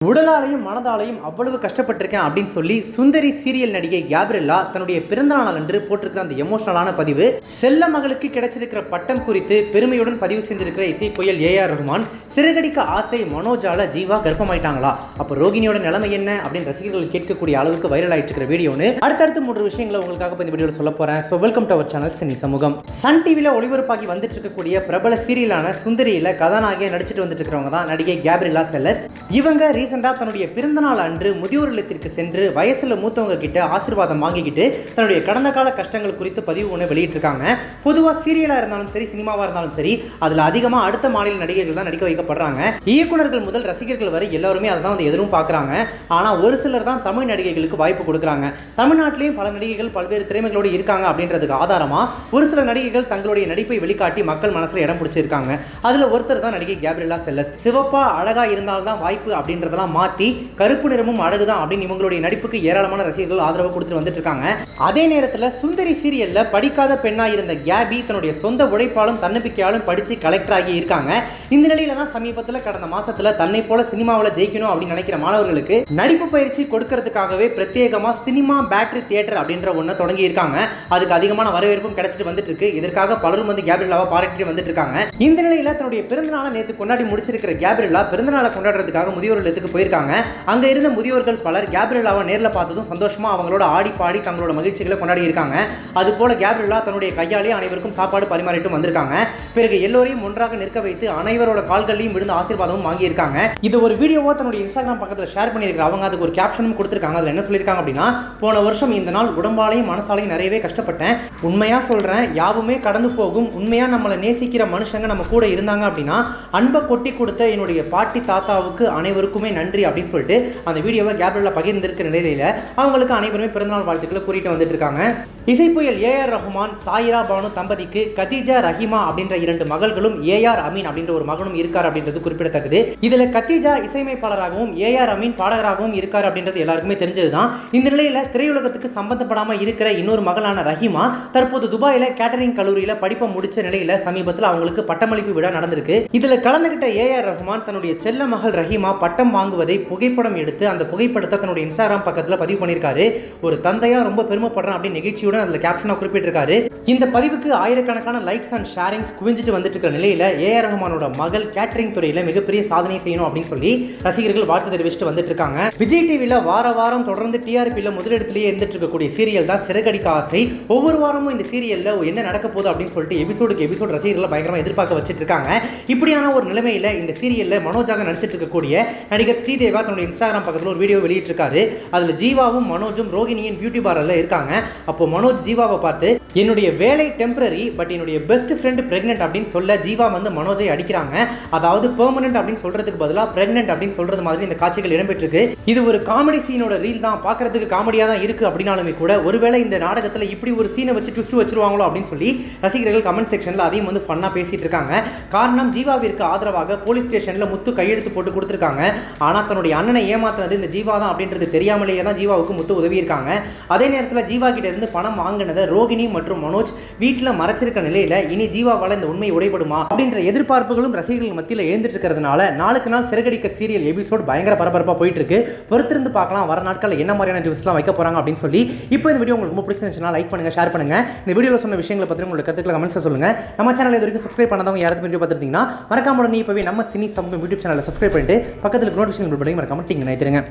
உடலாலையும் மனதாலையும் அவ்வளவு கஷ்டப்பட்டிருக்கேன் அப்படின்னு சொல்லி சுந்தரி சீரியல் நடிகை கேப்ரியலா தன்னுடைய பிறந்த நாள் அன்று போட்டிருக்கிற அந்த எமோஷனலான பதிவு செல்ல மகளுக்கு கிடைச்சிருக்கிற பட்டம் குறித்து பெருமையுடன் பதிவு செஞ்சிருக்கிற இசை புயல் ஏஆர் ரஹ்மான் சிறகடிக்க ஆசை மனோஜால ஜீவா கர்ப்பமாயிட்டாங்களா, அப்போ ரோகிணியோட நிலைமை என்ன அப்படின்னு ரசிகர்கள் கேட்கக்கூடிய அளவுக்கு வைரல் ஆயிட்டு இருக்கிற வீடியோன்னு அடுத்தடுத்து 3 விஷயங்களை உங்களுக்காக இந்த வீடியோவில் சொல்ல போறேன். So welcome to our channel cine சமூகம். சன் டிவியில் ஒளிபரப்பாகி வந்துட்டு இருக்கக்கூடிய பிரபல சீரியலான சுந்தரியில கதாநாயகியா நடிச்சிட்டு வந்துட்டு இருக்கிறவங்க தான் நடிகை கேப்ரியலா செல்லஸ். இவங்க ரீசெண்டா தன்னுடைய பிறந்த நாள் அன்று முதியோர் இல்லத்திற்கு சென்று வயசுல மூத்தவங்க கிட்ட ஆசீர்வாதம் வாங்கிக்கிட்டு தன்னுடைய கடந்த கால கஷ்டங்கள் குறித்து பதிவு ஒன்று வெளியிட்டிருக்காங்க. பொதுவாக சீரியலா இருந்தாலும் சரி, சினிமாவா இருந்தாலும் சரி, அதுல அதிகமா அடுத்த மாநில நடிகர்கள் தான் நடிக்க வைக்கப்படுறாங்க. இயக்குநர்கள் முதல் ரசிகர்கள் வரை எல்லாருமே அதை தான் எதிரும் பார்க்குறாங்க. ஆனா ஒரு சிலர் தான் தமிழ் நடிகைகளுக்கு வாய்ப்பு கொடுக்குறாங்க. தமிழ்நாட்டிலையும் பல நடிகைகள் பல்வேறு திறமைகளோடு இருக்காங்க அப்படின்றதுக்கு ஆதாரமா ஒரு சில நடிகைகள் தங்களுடைய நடிப்பை வெளிக்காட்டி மக்கள் மனசுல இடம் பிடிச்சிருக்காங்க. அதுல ஒருத்தர் தான் நடிகை கேப்ரியலா செல்லஸ். சிவப்பா அழகா இருந்தால்தான் வாய்ப்பு அப்படின்றதெல்லாம் மாற்றி கருப்பு நிறமும் அழகுதான் அப்படின்னு இவங்களுடைய நடிப்புக்கு ஏராளமான ரசிகர்கள் ஆதரவு கொடுத்துட்டு வந்துட்டு இருக்காங்க. அதே நேரத்தில் சுந்தரி சீரியல்ல படிக்காத பெண்ணா இருந்த கேபி தன்னுடைய சொந்த உழைப்பாலும் தன்னம்பிக்கையாலும் படிச்சு கலெக்டர் ஆகி இருக்காங்க. இந்த நிலையில தான் சமீபத்தில் கடந்த மாசத்துல தன்னை போல சினிமாவில் ஜெயிக்கணும் அப்படின்னு நினைக்கிற மாணவர்களுக்கு நடிப்பு பயிற்சி கொடுக்கறதுக்காகவே பிரத்யேகமா சினிமா பேட்டரி தியேட்டர் அப்படின்ற ஒன்றை தொடங்கி இருக்காங்க. அதுக்கு அதிகமான வரவேற்பும் கிடைச்சிட்டு வந்துட்டு இருக்கு. இதற்காக பலரும் வந்து கேப்ரியலாவை பாராட்டிட்டு வந்துட்டு இருக்காங்க. இந்த நிலையில தன்னுடைய பிறந்தநாளை நேற்று கொண்டாடி முடிச்சிருக்கிற கேப்ரியலா பிறந்தநாளை கொண்டாடுறதுக்காக முதியோர் இல்லத்துக்கு போயிருக்காங்க. அங்க இருந்த முதியோர்கள் பலர் கேப்ரியலாவை நேரில் பார்த்ததும் சந்தோஷமா அவங்களோட ஆடி பாடி தங்களோட மகிழ்ச்சிகளை கொண்டாடி இருக்காங்க. அது போல கேப்ரியலா தன்னுடைய கையாலே அனைவருக்கும் சாப்பாடு பரிமாறிட்டு வந்திருக்காங்க. பிறகு எல்லோரையும் ஒன்றாக நிற்க வைத்து அனைவரோட கால்களையும் விழுந்து ஆசீர்வாதமும் வாங்கி இருக்காங்க. இது ஒரு வீடியோவா தன்னுடைய இன்ஸ்டாகிராம் பக்கத்தில் ஷேர் பண்ணியிருக்காங்க. அவங்க அதுக்கு ஒரு கேப்ஷனும் கொடுத்திருக்காங்க. அதுல என்ன சொல்லியிருக்காங்க அப்படின்னா, போன வருஷம் இந்த நாள் உடம்பாலையும் மனசாலையும் நிறையவே கஷ்டப்பட்டேன். உண்மையா சொல்றேன், யாவுமே கடந்து போகும். உண்மையா நம்மளை நேசிக்கிற மனுஷங்க நம்ம கூட இருந்தாங்க அப்படின்னா அன்பை கொட்டி கொடுத்த என்னுடைய பாட்டி தாத்தாவுக்கு அனைவருக்குமே நன்றி அப்படின்னு சொல்லிட்டு அந்த வீடியோவை கேப்ரியலா பகிர்ந்திருக்கிற நிலையில அவங்களுக்கு அனைவருமே பிறந்தநாள் வாழ்த்துக்களை கூறிட்டு வந்துட்டு இருக்காங்க. இசைப்புயல் ஏஆர் ரஹ்மான் சாயிரா பானு தம்பதிக்கு கத்தீஜா ரஹிமா அப்படின்ற 2 மகள்களும் ஏஆர் அமீன் அப்படின்ற ஒரு மகனும் இருக்கார் அப்படின்றது குறிப்பிடத்தக்கது. இதுல கத்தீஜா இசையமைப்பாளராகவும் ஏஆர் அமீன் பாடகராகவும் இருக்கார் அப்படின்றது எல்லாருக்குமே தெரிஞ்சதுதான். இந்த நிலையில திரையுலகத்துக்கு சம்பந்தப்படாம இருக்கிற இன்னொரு மகளான ரஹிமா தற்போது துபாயில கேட்டரிங் கல்லூரியில படிப்பை முடிச்ச நிலையில சமீபத்தில் அவங்களுக்கு பட்டமளிப்பு விழா நடந்திருக்கு. இதுல கலந்துகிட்ட ஏஆர் ரஹ்மான் தன்னுடைய செல்ல மகள் ரஹிமா பட்டம் வாங்குவதை புகைப்படம் எடுத்து அந்த புகைப்படத்தை தன்னுடைய இன்ஸ்டாகிராம் பக்கத்தில் பதிவு பண்ணியிருக்காரு. ஒரு தந்தையா ரொம்ப பெருமைப்படுறேன் அப்படின்னு நிகழ்ச்சியோட அதுல கேப்ஷனா குறிப்பிட்டிருக்காரு. இந்த பதிவுக்கு ஆயிரக்கணக்கான லைக்ஸ் அண்ட் ஷேரிங்ஸ் குவிஞ்சிட்டு வந்துட்டு இருக்கிற நிலையில ஏஆர் ரஹ்மானோட மகள் கேட்டரிங் துறையில மிகப்பெரிய சாதனை செய்யணும் அப்படின்னு சொல்லி ரசிகர்கள் வாழ்த்து தெரிவிச்சுட்டு வந்துட்டு இருக்காங்க. விஜய் டிவில வாரம் தொடர்ந்து டிஆர்பில முதலிடத்திலேயே இருந்துட்டு இருக்கக்கூடிய சீரியல் தான் சிறகடிக்க ஆசை. ஒவ்வொரு வாரமும் இந்த சீரியல்ல என்ன நடக்க போகுது அப்படின்னு சொல்லிட்டு எபிசோடுக்கு எபிசோடு ரசிகர்களை பயங்கரமா எதிர்பார்க்க வச்சிட்டு இருக்காங்க. இப்படியான ஒரு நிலைமையில இந்த சீரியல்ல மனோஜாக நடிச்சிட்டு இருக்கக்கூடிய நடிகர் ஸ்ரீதேவா தன்னுடைய இன்ஸ்டாகிராம் பக்கத்தில் ஒரு வீடியோ வெளியிட்டிருக்காரு. அதுல ஜீவாவும் மனோஜும் ரோகிணியின் பியூட்டி பார்லர்ல இருக்காங்க. அப்போ மனோஜ் ஜீவாவை பார்த்து என்னுடைய வேலை டெம்பரரி பட் என்னுடைய பெஸ்ட் ஃப்ரெண்ட் பிரெக்னென்ட் அப்படின்னு சொல்ல ஜீவா வந்து மனோஜை அடிக்கிறாங்க. அதாவது பெர்மனன்ட் அப்படின்னு சொல்றதுக்கு பதிலாக பிரெக்னென்ட் அப்படின்னு சொல்றது மாதிரி இந்த காட்சிகள் இடம்பெற்றிருக்கு. இது ஒரு காமெடி சீனோட ரீல் தான், பார்க்கறதுக்கு காமெடியா தான் இருக்கு அப்படின்னாலுமே கூட ஒருவேளை இந்த நாடகத்தில் இப்படி ஒரு சீனை வச்சு ட்விஸ்ட் வச்சிருவாங்களோ அப்படின்னு சொல்லி ரசிகர்கள் கமெண்ட் செக்ஷன்ல அதையும் வந்து ஃபன்னா பேசிட்டு இருக்காங்க. காரணம் ஜீவாவிற்கு ஆதரவாக போலீஸ் ஸ்டேஷன்ல முத்து கையெழுத்து போட்டு கொடுத்திருக்காங்க. ஆனா தன்னுடைய அண்ணனை ஏமாத்துறது இந்த ஜீவா தான் அப்படின்றது தெரியாமலேயே தான் ஜீவாவுக்கு முத்து உதவி இருக்காங்க. அதே நேரத்தில் ஜீவா கிட்ட இருந்து பணம் வாங்கினதை ரோகிணி மற்றும் மனோஜ் வீட்டில் மறைச்சிருக்க நிலையில இனி ஜீவாவால் இந்த உண்மை உடைபடுமா அப்படின்ற எதிர்பார்ப்புகளும் ரசிகர்கள் மத்தியில் எழுந்துட்டு இருக்கிறதுனால நாளுக்கு நாள் சிறகடிக்க சீரியல் எபிசோட் பயங்கர பரபரப்பாக போயிட்டு இருக்கு. பொறுத்திருந்து பார்க்கலாம் வர நாட்களில் என்ன மாதிரியான ட்விஸ்ட்லாம் வைக்க போறாங்க அப்படின்னு சொல்லி. இப்போ இந்த வீடியோ உங்களுக்கு ரொம்ப பிடிச்சிருந்துச்சுன்னா லைக் பண்ணுங்க, ஷேர் பண்ணுங்க. இந்த வீடியோவில் சொன்ன விஷயங்களை பற்றி உங்களுக்கு கருத்துக்களை கமெண்ட்ஸ் சொல்லுங்க. நம்ம சேனல் இது வரைக்கும் சப்ஸ்கிரைப் பண்ணாதவங்க யாராவது வீடியோ பார்த்துருந்தீங்கன்னா மறக்காம இப்பவே நம்ம சினி சமூகம் யூடியூப் சேனலை சப்ஸ்கிரைப் பண்ணிட்டு பக்கத்தில் நோட்டிஃபிகேஷன் பட்டனை மறக்காம டிங் நினைத்துருங்க.